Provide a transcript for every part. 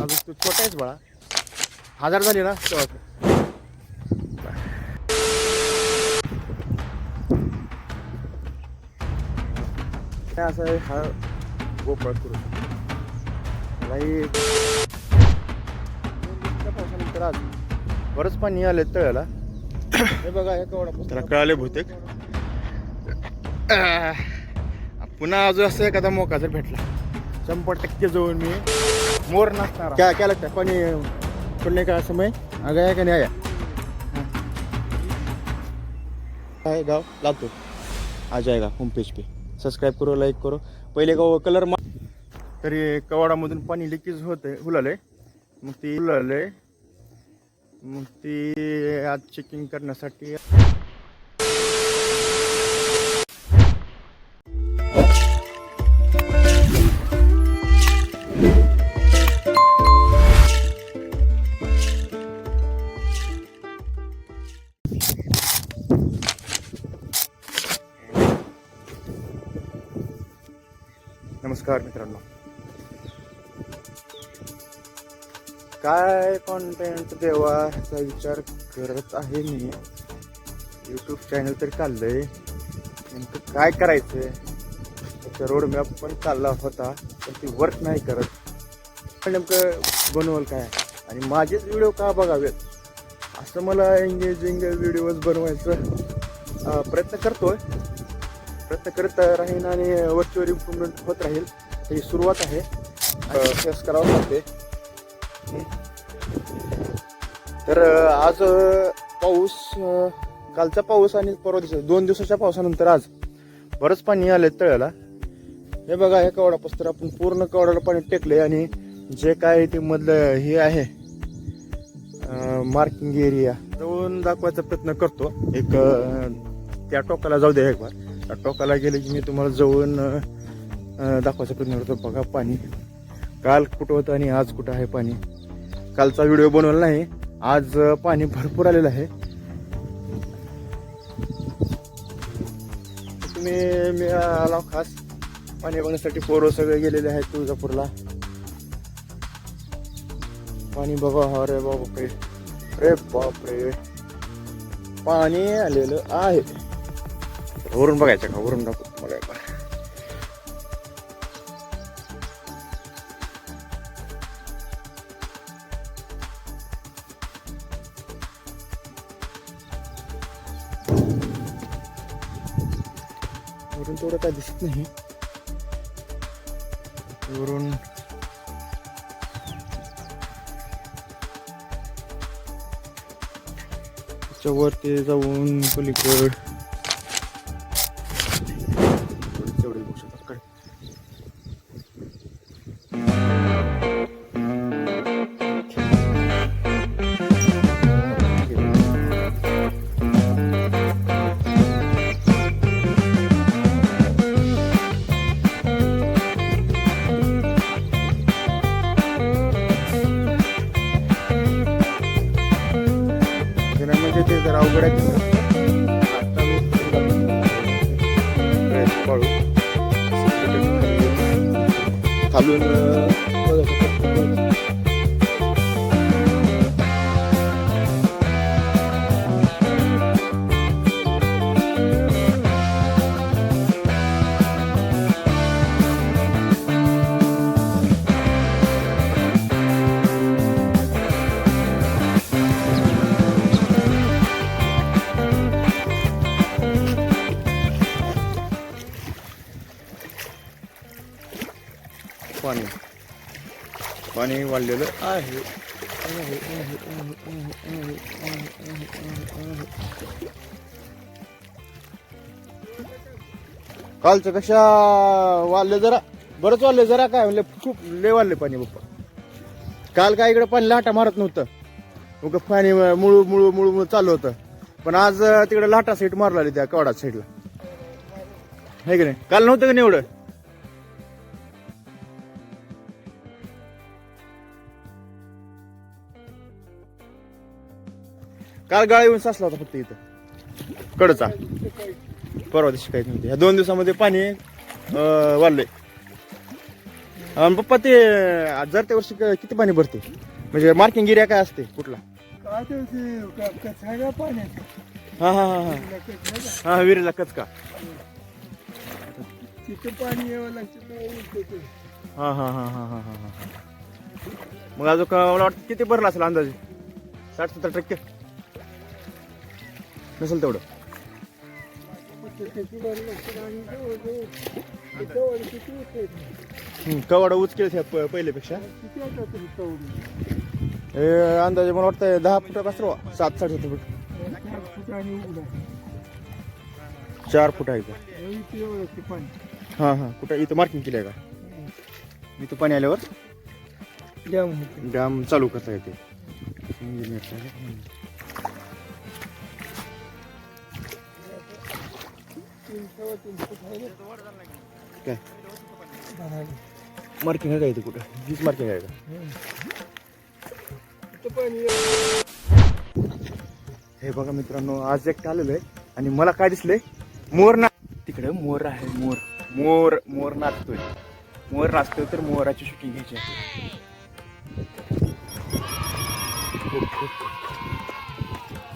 अजून तू छोटा आहेस बाळा. 1000 झाली ना तेव्हा काय असं आहे हा गोपाळ करू मलाही पावसानंतर आज बरंच पाणी आले तळ्याला. हे बघा हे केवढा त्याला कळाले बहुतेक. पुन्हा अजून असं एखादा मोका जर भेटला 100% जाऊन मी मोर नसणार. क्या लगता है पानी छोड़ने का समय आ गया का नहीं आया? है गाँव लातूर आ जाएगा होम पेज पे. सबस्क्राईब करो, लाईक करो. पहिले कलर तरी कवाडामधून पाणी लिकेज होते हुलाले. मग ती आज चेकिंग करण्यासाठी नमस्कार मित्रांनो. काय कॉन्टेंट देवाचा विचार करत आहे मी. यूट्यूब चॅनल तरी काढलंय, नेमकं काय करायचंय त्याचा रोड मॅप पण काढला होता पण ती वर्क नाही करत. नेमकं बनवल काय आणि माझेच व्हिडिओ का बघावेत असं मला एंगेजिंग व्हिडिओज बनवायचं प्रयत्न करत राहीन आणि वरचीवर इम्प्रूव्हमेंट होत राहील. ही सुरुवात आहे, फेस करावं लागते. तर आज पाऊस, कालचा पाऊस आणि परवा दिवसा 2 दिवसाच्या पावसानंतर आज बरंच पाणी आलंय तळ्याला. हे बघा हे कवडा पस्तर आपण पूर्ण कवडाला पाणी टेकले आणि जे काय ते मधलं हे आहे मार्किंग एरिया जाऊन दाखवायचा प्रयत्न करतो. एक त्या टोकाला जाऊ दे एक बार. त्या टोकाला गेले की मी तुम्हाला जाऊन दाखवायचा प्रयत्न करतो. बघा पाणी काल कुठं होतं आणि आज कुठं आहे पाणी. कालचा व्हिडिओ बनवला नाही, आज पाणी भरपूर आलेलं आहे. मी आला खास पाणी बघण्यासाठी. पोरं सगळे गेलेले आहेत तुळजापूरला. पाणी बघा. अरे बापरे, अरे बापरे, पाणी आलेलं आहे. वरून बघायचं का? वरून दाखवतो मला एक बार. वरून तेवढं काय दिसत नाही. वरून वरती जाऊन पलीकड तेवढे बघू शकतात काय. म्हणजे ते जरा अवघड आहे. खालून पाणी वाढलेलं आहे. कालचं कशा वाढले जरा, बरंच वाढले जरा. काय म्हणले खूप लय वाढले पाणी बाप्पा. काल काय इकडे पाणी लाटा मारत नव्हतं, मग पाणी मुळू मुळू मुळू मुळू चालू होतं. पण आज तिकडे लाटा साईड मारला त्या कवडा साईडला, आहे की नाही? काल नव्हतं का नाही एवढं. काल गाळा येऊन साचला होता फक्त इथं कडचा. परवा दिवशी काही नव्हते. ह्या 2 दिवसामध्ये पाणी वाढलंय. पप्पा ते जर त्या वर्षी किती पाणी भरते म्हणजे मार्किंग एरिया काय असते कुठला? काय ते कचायला पाण्यात हा हा हा हा हा विहिरीला कच का? तिथं पाणी यावं लागतं. हा हा हा हा हा हा हा. मग अजून मला वाटतं किती भरला असेल अंदाजे 60-70% नसेल तेवढं. कवाडा उचकेल पहिल्यापेक्षा हे अंदाजे मला वाटतं 10 फुट असतो 7-7.5 फूट 4 फूट आहे का? हा हा कुठं इथं मार्किंग केलं आहे का? इथं पाणी आल्यावर डॅम चालू करता येते. काय मार्किंग आहे का इथे कुठं? हीच मार्किंग आहे का? हे बघा मित्रांनो आज एक आलेलं आहे आणि मला काय दिसलंय मोर ना तिकडे मोर आहे. मोर मोर मोर नाचतोय. मोर नाचतोय तर मोराची शूटिंग घ्यायची आहे.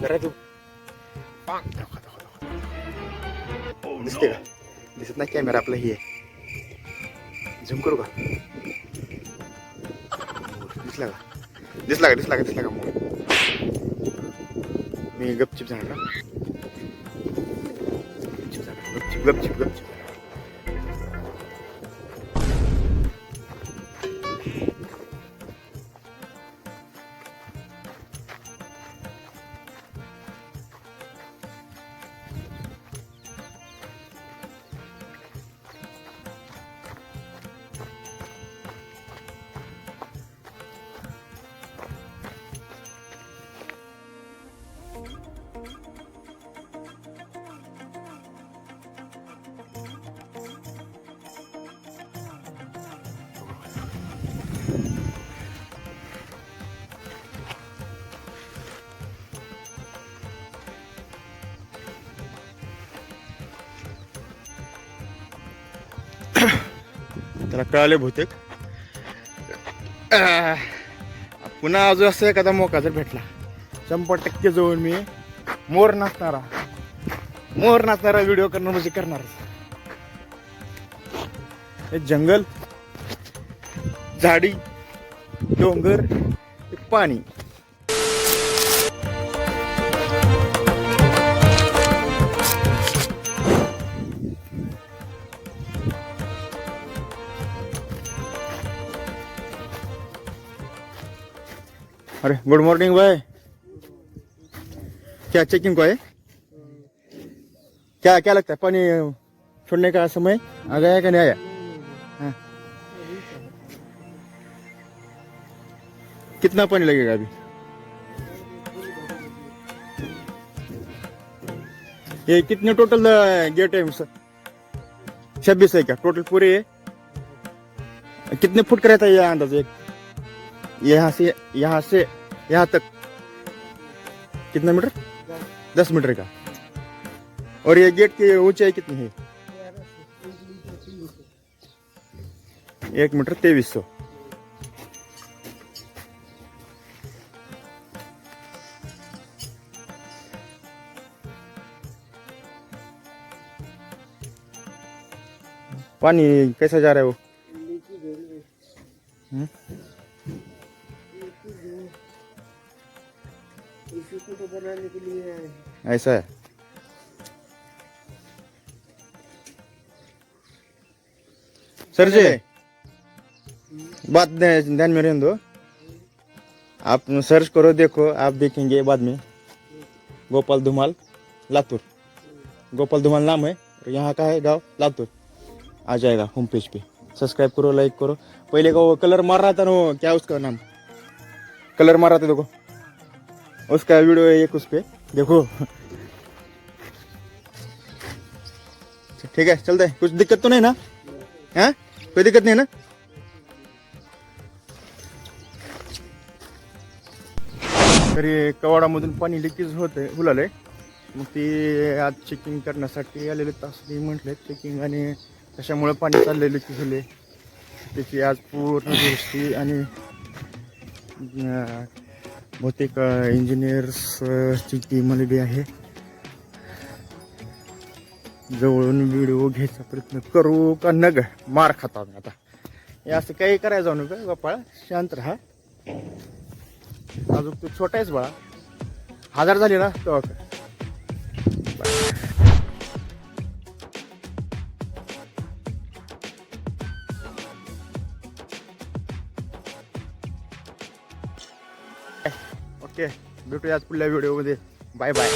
जरा तू दिसते का? दिसत नाही कॅमेरा आपला ही आहे. झूम करू का? दिसला का? दिसला का? दिसला का? दिसला का मोर? मी गपचिप जाणार ना. गपचिप गपचिप गपचिप. त्याला कळाले बहुतेक. पुन्हा अजून असं एखादा मोका जर भेटला 100% जाऊन मी मोर नाचणारा व्हिडिओ करणार म्हणजे करणार. हे जंगल झाडी डोंगर पाणी अरे गुड मॉर्निंग भाई. क्या चेकिंग को है? क्या क्या लगता है पानी छोड़ने का समय आ गया है कि नहीं आया? हाँ. कितना पानी लगेगा अभी? ये कितने टोटल गेट है सर? 26 है क्या टोटल पूरे? कितने फुट का रहता है ये अंदाज? यहाँ से यहाँ तक कितना मीटर? 10 मीटर का. और ये गेट की ऊंचाई कितनी है? 1 मीटर 2300. पानी कैसा जा रहा है वो? बनाने के लिए ऐसा है. सर जी बात ध्यान में रहने दो. आप सर्च करो देखो आप देखेंगे बाद में. गोपाल धुमाल लातूर. गोपाल धुमाल नाम है और यहाँ का है गांव लातूर. आ जाएगा होम पेज पे. सब्सक्राइब करो लाइक करो. पहले का वो कलर मार रहा था ना वो क्या उसका नाम कलर मार रहा था देखो उसका वीडियो है एक उस पे देखो. ठीक है चलते हैं. कुछ दिक्कत तो नहीं ना? हाँ कोई दिक्कत नहीं ना? तरी कवाडामधून पाणी लिकेज होते हुलाले. मग ते आज चेकिंग करण्यासाठी आलेले तास म्हटले चेकिंग आणि कशामुळे पाणी चालले लिकेज झाले त्याची आज पूर्ण दुरुस्ती आणि बहुतेक इंजिनियर्सची टीम आलेली आहे. जवळून व्हिडिओ घ्यायचा प्रयत्न करू का नग मार खाता मी आता. हे असं काही करायचं जाऊ नका गोपाळ, शांत राहा. अजून तू छोटा आहेस बाळा, 1000 झाले ना तो. ओके, भेटूया आज पुढल्या व्हिडिओमध्ये. Bye bye.